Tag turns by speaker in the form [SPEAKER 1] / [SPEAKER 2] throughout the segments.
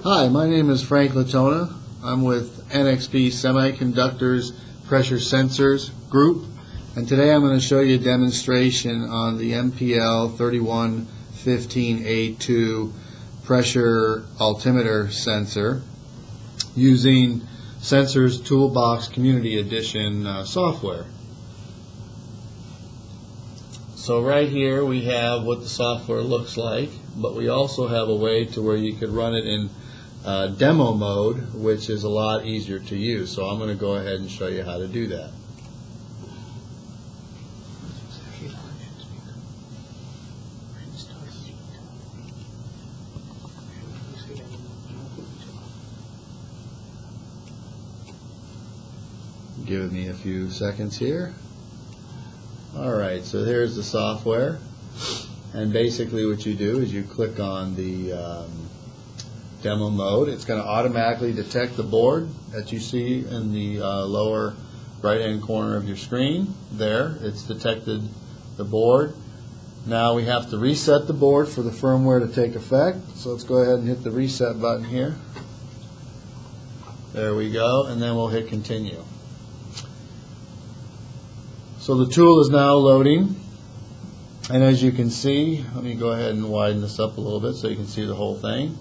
[SPEAKER 1] Hi, my name is Frank Latona. I'm with NXP Semiconductors Pressure Sensors Group, and today I'm going to show you a demonstration on the MPL3115 Pressure Altimeter Sensor using Sensor Toolbox Community Edition software. So right here we have what the software looks like, but we also have a way to where you could run it in demo mode, which is a lot easier to use. So I'm going to go ahead and show you how to do that. Give me a few seconds here. Alright, so here's the software, and basically what you do is you click on the demo mode. It's going to automatically detect the board that you see in the lower right hand corner of your screen. There, it's detected the board. Now we have to reset the board for the firmware to take effect, so let's go ahead and hit the reset button here. There we go, and then we'll hit continue. So the tool is now loading, and as you can see, let me go ahead and widen this up a little bit so you can see the whole thing.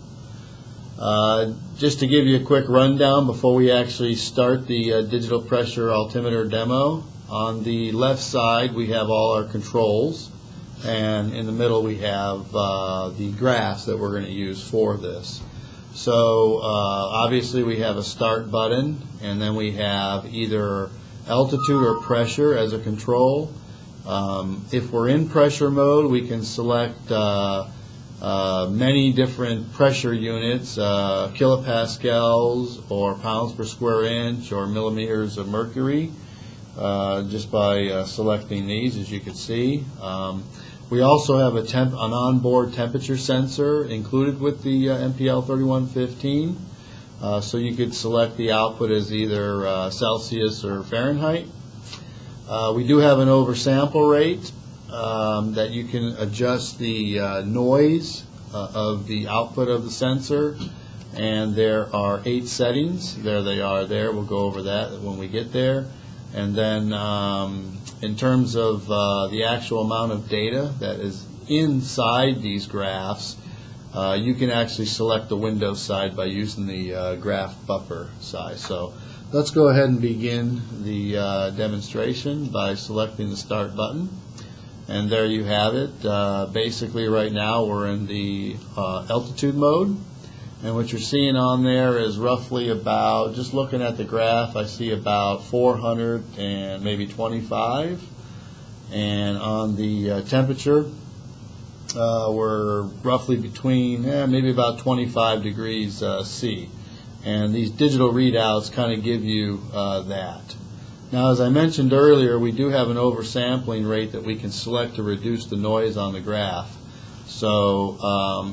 [SPEAKER 1] Just to give you a quick rundown before we actually start the digital pressure altimeter demo, on the left side we have all our controls, and in the middle we have the graphs that we're going to use for this. So obviously we have a start button, and then we have either altitude or pressure as a control. If we're in pressure mode, we can select many different pressure units, kilopascals or pounds per square inch or millimeters of mercury, just by selecting these, as you can see. We also have an onboard temperature sensor included with the MPL3115. So you could select the output as either Celsius or Fahrenheit. We do have an oversample rate that you can adjust the noise of the output of the sensor, and there are 8 settings. There they are there. We'll go over that when we get there. And then in terms of the actual amount of data that is inside these graphs, you can actually select the Windows side by using the graph buffer size. So let's go ahead and begin the demonstration by selecting the start button. And there you have it. Basically right now we're in the altitude mode, and what you're seeing on there is roughly about, just looking at the graph, I see about 400 and maybe 25. And on the temperature, we're roughly between maybe about 25 degrees C, and these digital readouts kind of give you that. Now, as I mentioned earlier, we do have an oversampling rate that we can select to reduce the noise on the graph, so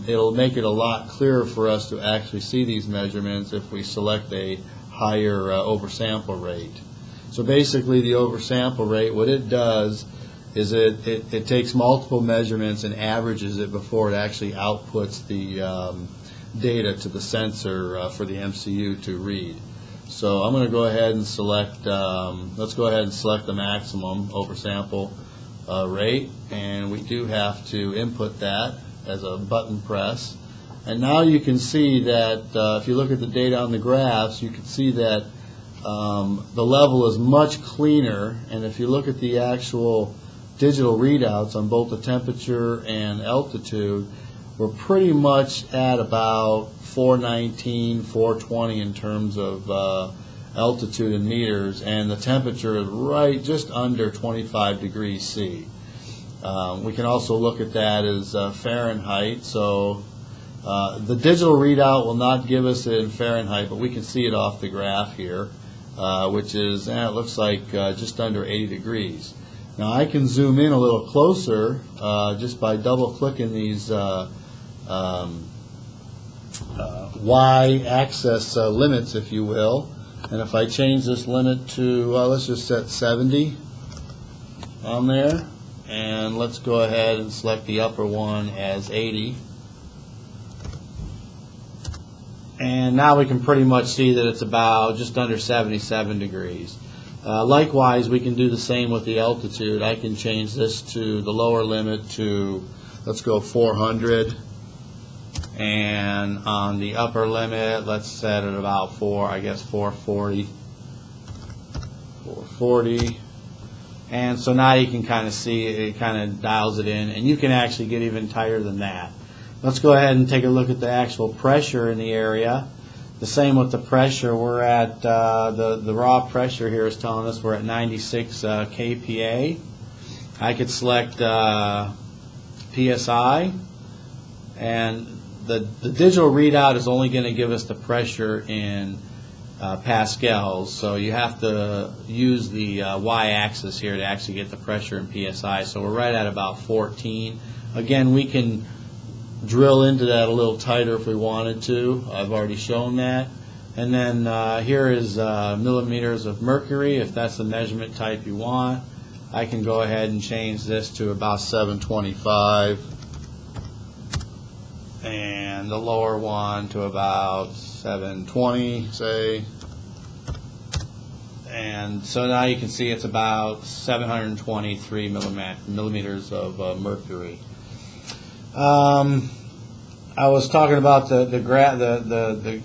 [SPEAKER 1] it'll make it a lot clearer for us to actually see these measurements if we select a higher oversample rate. So basically the oversample rate, what it does is it takes multiple measurements and averages it before it actually outputs the data to the sensor for the MCU to read. So I'm going to go ahead and select, let's go ahead and select the maximum oversample rate, and we do have to input that as a button press. And now you can see that if you look at the data on the graphs, you can see that the level is much cleaner, and if you look at the actual digital readouts on both the temperature and altitude, we're pretty much at about 419, 420 in terms of altitude in meters, and the temperature is right just under 25 degrees C. We can also look at that as Fahrenheit, so the digital readout will not give us it in Fahrenheit, but we can see it off the graph here, which is, it looks like just under 80 degrees. Now I can zoom in a little closer just by double-clicking these y-axis limits, if you will. And if I change this limit to, let's just set 70 on there, and let's go ahead and select the upper one as 80. And now we can pretty much see that it's about just under 77 degrees. Likewise, we can do the same with the altitude. I can change this to the lower limit to, let's go 400. And on the upper limit, let's set it about 440. 440. And so now you can kind of see it kind of dials it in, and you can actually get even tighter than that. Let's go ahead and take a look at the actual pressure in the area. The same with the pressure. We're at the raw pressure here is telling us we're at 96 kPa. I could select PSI, and the digital readout is only going to give us the pressure in pascals, so you have to use the y-axis here to actually get the pressure in PSI. So we're right at about 14. Again, we can drill into that a little tighter if we wanted to. I've already shown that. And then here is millimeters of mercury, if that's the measurement type you want. I can go ahead and change this to about 725, and the lower one to about 720, say. And so now you can see it's about 723 millimeters of mercury. I was talking about the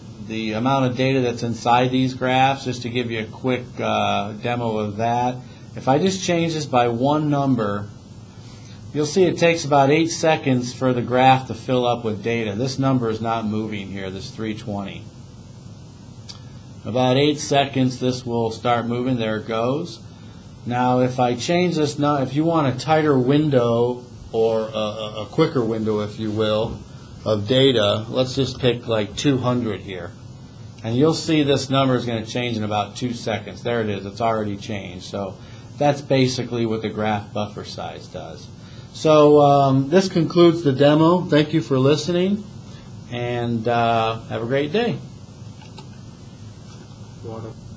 [SPEAKER 1] amount of data that's inside these graphs, just to give you a quick demo of that. If I just change this by one number, you'll see it takes about 8 seconds for the graph to fill up with data. This number is not moving here, this 320. About 8 seconds, this will start moving. There it goes. Now, if I change this, now, if you want a tighter window, or a quicker window, if you will, of data, let's just pick like 200 here. And you'll see this number is going to change in about 2 seconds. There it is. It's already changed. So that's basically what the graph buffer size does. So this concludes the demo. Thank you for listening, and have a great day.